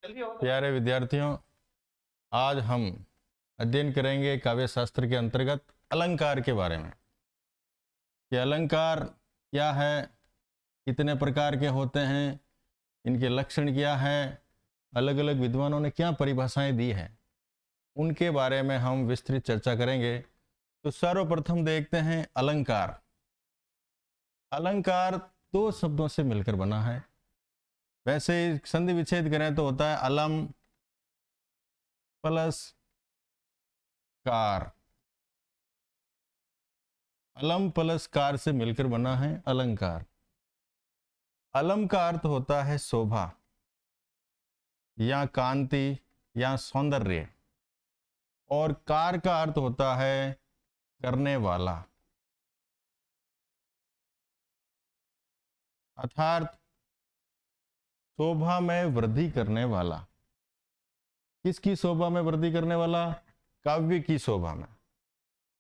प्यारे विद्यार्थियों, आज हम अध्ययन करेंगे काव्य शास्त्र के अंतर्गत अलंकार के बारे में कि अलंकार क्या है, कितने प्रकार के होते हैं, इनके लक्षण क्या है, अलग अलग विद्वानों ने क्या परिभाषाएं दी है, उनके बारे में हम विस्तृत चर्चा करेंगे। तो सर्वप्रथम देखते हैं अलंकार। अलंकार दो शब्दों से मिलकर बना है। वैसे संधि विच्छेद करें तो होता है अलम प्लस कार। अलम प्लस कार से मिलकर बना है अलंकार। अलम का अर्थ होता है शोभा या कांति या सौंदर्य, और कार का अर्थ होता है करने वाला, अर्थात शोभा में वृद्धि करने वाला। किसकी शोभा में वृद्धि करने वाला? काव्य की शोभा में।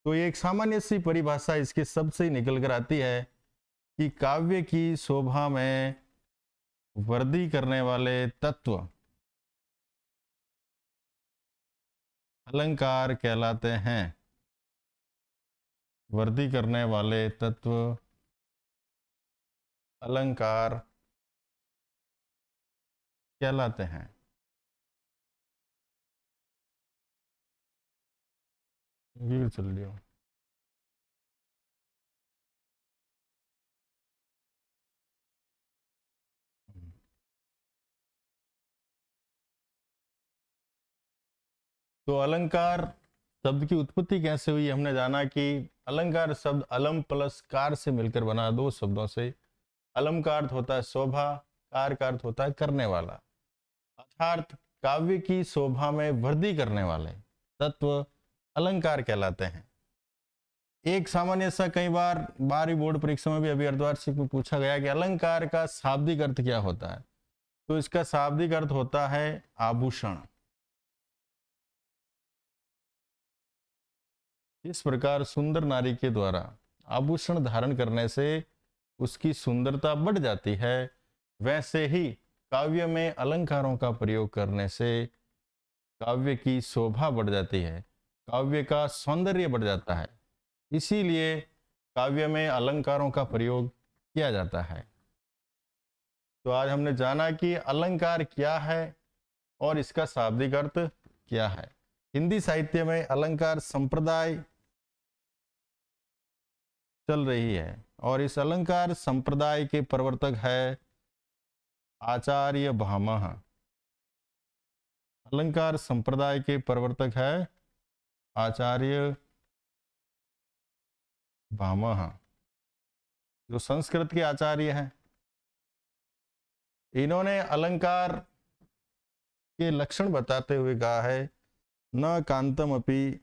तो ये एक सामान्य सी परिभाषा इसके शब्द से ही निकल कर आती है कि काव्य की शोभा में वृद्धि करने वाले तत्व अलंकार कहलाते हैं। वृद्धि करने वाले तत्व अलंकार कहलाते हैं। चल लियो। तो अलंकार शब्द की उत्पत्ति कैसे हुई? हमने जाना कि अलंकार शब्द अलम प्लस कार से मिलकर बना, दो शब्दों से। अलम का अर्थ होता है शोभा, कार का अर्थ होता है करने वाला, अर्थात काव्य की शोभा में वृद्धि करने वाले तत्व अलंकार कहलाते हैं। एक सामान्य सा कई बार 12वीं बोर्ड परीक्षा में भी अभी अर्धवार्षिक में पूछा गया कि अलंकार का शाब्दिक अर्थ क्या होता है। तो इसका शाब्दिक अर्थ होता है आभूषण। इस प्रकार सुंदर नारी के द्वारा आभूषण धारण करने से उसकी सुंदरता बढ़ जाती है, वैसे ही काव्य में अलंकारों का प्रयोग करने से काव्य की शोभा बढ़ जाती है, काव्य का सौंदर्य बढ़ जाता है। इसीलिए काव्य में अलंकारों का प्रयोग किया जाता है। तो आज हमने जाना कि अलंकार क्या है और इसका शाब्दिक अर्थ क्या है। हिंदी साहित्य में अलंकार संप्रदाय चल रही है और इस अलंकार संप्रदाय के प्रवर्तक है आचार्य भामह। अलंकार संप्रदाय के प्रवर्तक है आचार्य भामह, जो संस्कृत के आचार्य हैं। इन्होंने अलंकार के लक्षण बताते हुए कहा है न कांतम अपि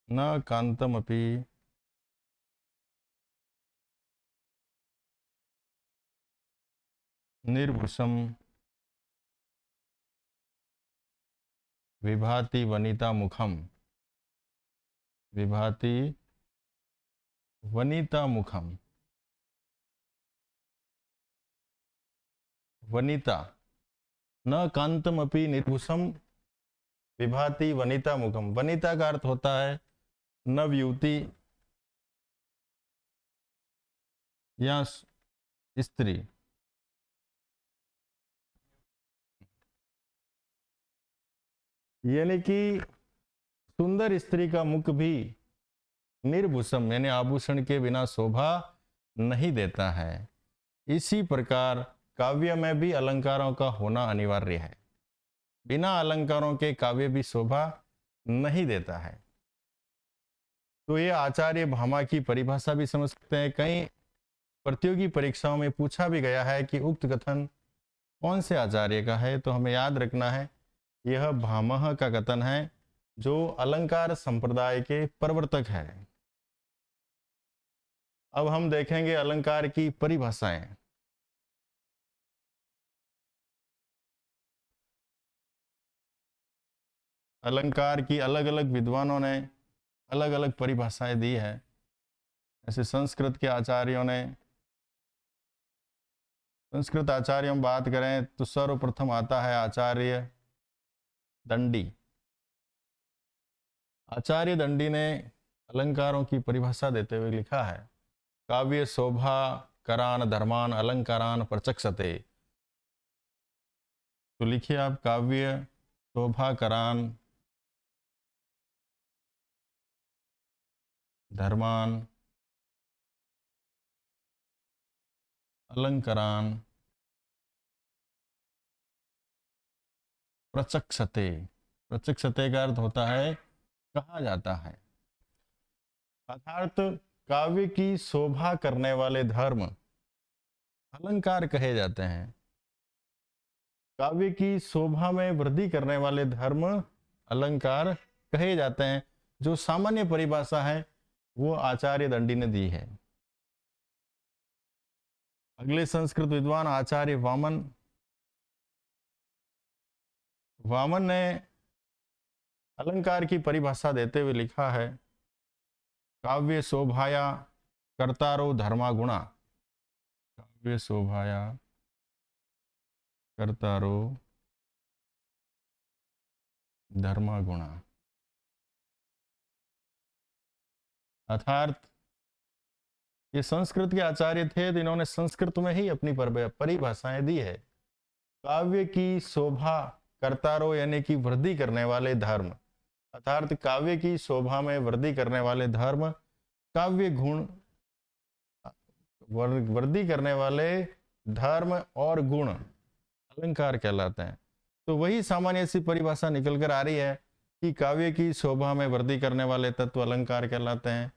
न कांतम अपि निर्भुषम विभाति वनिता मुखम। विभाति वनिता मुखम। वनिता न कांतम अपि निर्भुषम विभाति वनिता मुखम। वनिता का अर्थ होता है नव युवती या स्त्री। यानी कि सुंदर स्त्री का मुख भी निर्भूषम यानी आभूषण के बिना शोभा नहीं देता है। इसी प्रकार काव्य में भी अलंकारों का होना अनिवार्य है। बिना अलंकारों के काव्य भी शोभा नहीं देता है। तो ये आचार्य भामा की परिभाषा भी समझ सकते हैं। कई प्रतियोगी परीक्षाओं में पूछा भी गया है कि उक्त कथन कौन से आचार्य का है, तो हमें याद रखना है यह भामह का कथन है, जो अलंकार संप्रदाय के प्रवर्तक है। अब हम देखेंगे अलंकार की परिभाषाएं। अलंकार की अलग अलग विद्वानों ने अलग अलग परिभाषाएं दी है। ऐसे संस्कृत के आचार्यों ने, संस्कृत आचार्यों में बात करें तो सर्वप्रथम आता है आचार्य दंडी। आचार्य दंडी ने अलंकारों की परिभाषा देते हुए लिखा है, काव्य शोभा करान धर्मान अलंकारान प्रचक्षते। तो लिखिए आप, काव्य शोभा करान धर्मान अलंकारान प्रचक्षते। प्रचक्षते का अर्थ होता है कहा जाता है, अर्थात काव्य की शोभा करने वाले धर्म अलंकार कहे जाते हैं। काव्य की शोभा में वृद्धि करने वाले धर्म अलंकार कहे जाते हैं। जो सामान्य परिभाषा है वो आचार्य दंडी ने दी है। अगले संस्कृत विद्वान आचार्य वामन, वामन ने अलंकार की परिभाषा देते हुए लिखा है, काव्य शोभाया कर्तारो धर्मा गुणा। काव्य शोभाया कर्तारो धर्मा गुणा, अर्थात ये संस्कृत के आचार्य थे तो इन्होंने संस्कृत में ही अपनी परिभाषाएं दी है। काव्य की शोभा कर्तारो यानी कि वृद्धि करने वाले धर्म, अर्थात काव्य की शोभा में वृद्धि करने वाले धर्म, काव्य गुण वृद्धि करने वाले धर्म और गुण अलंकार कहलाते हैं। तो वही सामान्य सी परिभाषा निकल कर आ रही है कि काव्य की शोभा में वृद्धि करने वाले तत्व अलंकार कहलाते हैं,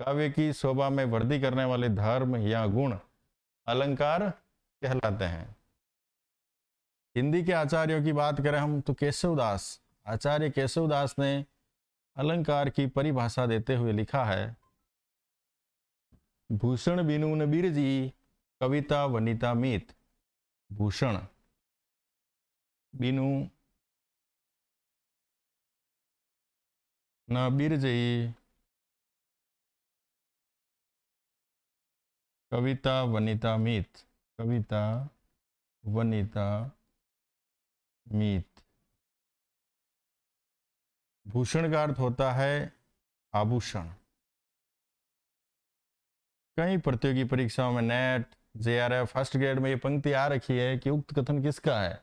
काव्य की शोभा में वृद्धि करने वाले धर्म या गुण अलंकार कहलाते हैं। हिंदी के आचार्यों की बात करें हम तो केशवदास, आचार्य केशवदास ने अलंकार की परिभाषा देते हुए लिखा है, भूषण बिनु न बिरजी कविता वनिता मीत। भूषण बिनु न बिरजी कविता वनिता मीत। कविता वनिता मीत। भूषण का अर्थ होता है आभूषण। कई प्रतियोगी परीक्षाओं में नेट, जेआरएफ, फर्स्ट ग्रेड में ये पंक्ति आ रखी है कि उक्त कथन किसका है,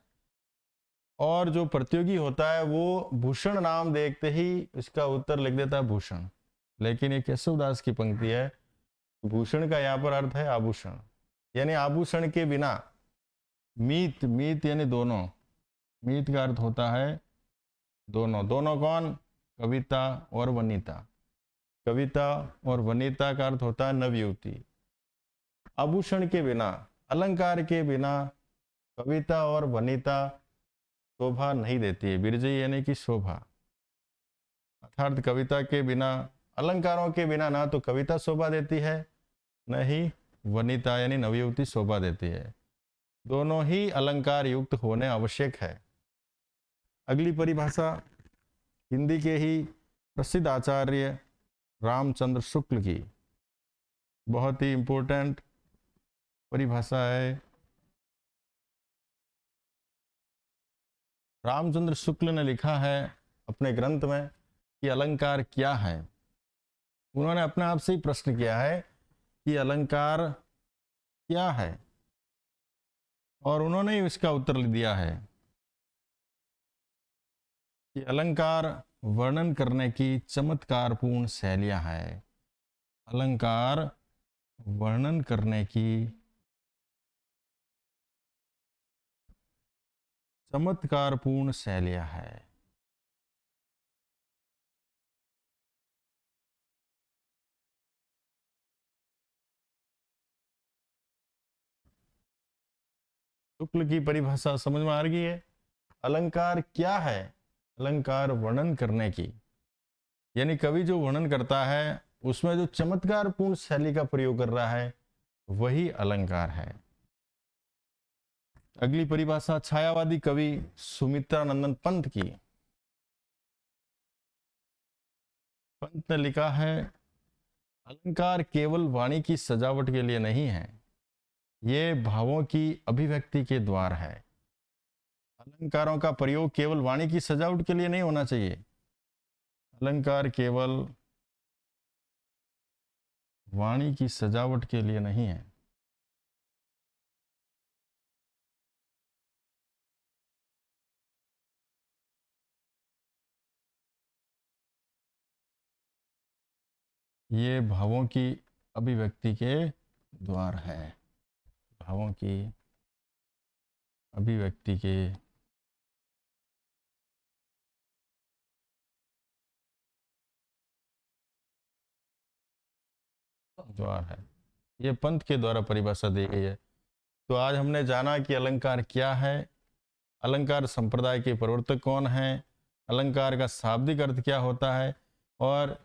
और जो प्रतियोगी होता है वो भूषण नाम देखते ही इसका उत्तर लिख देता है भूषण। लेकिन ये केशवदास की पंक्ति है, भूषण का यहाँ पर अर्थ है आभूषण, यानी आभूषण के बिना। मीत, मीत यानी दोनों, मीत का अर्थ होता है दोनों। दोनों कौन? कविता और वनिता। कविता और वनिता का अर्थ होता है नवयुवती। आभूषण के बिना, अलंकार के बिना कविता और वनिता शोभा नहीं देती है। बिरजई यानी कि शोभा, अर्थात कविता के बिना, अलंकारों के बिना ना तो कविता शोभा देती है, न ही वनिता यानी नवयुवती शोभा देती है। दोनों ही अलंकार युक्त होने आवश्यक है। अगली परिभाषा हिंदी के ही प्रसिद्ध आचार्य रामचंद्र शुक्ल की, बहुत ही इंपॉर्टेंट परिभाषा है। रामचंद्र शुक्ल ने लिखा है अपने ग्रंथ में कि अलंकार क्या है। उन्होंने अपने आप से ही प्रश्न किया है कि अलंकार क्या है, और उन्होंने ही इसका उत्तर दिया है कि अलंकार वर्णन करने की चमत्कारपूर्ण शैलियां हैं। अलंकार वर्णन करने की चमत्कारपूर्ण शैलियां हैं। शुक्ल की परिभाषा समझ में आ रही है। अलंकार क्या है? अलंकार वर्णन करने की, यानी कवि जो वर्णन करता है उसमें जो चमत्कारपूर्ण शैली का प्रयोग कर रहा है वही अलंकार है। अगली परिभाषा छायावादी कवि सुमित्रानंदन पंत की। पंत ने लिखा है, अलंकार केवल वाणी की सजावट के लिए नहीं है, ये भावों की अभिव्यक्ति के द्वार है। अलंकारों का प्रयोग केवल वाणी की सजावट के लिए नहीं होना चाहिए। अलंकार केवल वाणी की सजावट के लिए नहीं है, ये भावों की अभिव्यक्ति के द्वार है। भावों की अभिव्यक्ति के द्वार है। ये पंत के द्वारा परिभाषा दी गई है। तो आज हमने जाना कि अलंकार क्या है, अलंकार संप्रदाय के प्रवर्तक कौन हैं, अलंकार का शाब्दिक अर्थ क्या होता है, और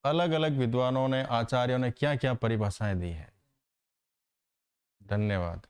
अलग अलग विद्वानों ने, आचार्यों ने क्या क्या परिभाषाएं दी है। धन्यवाद।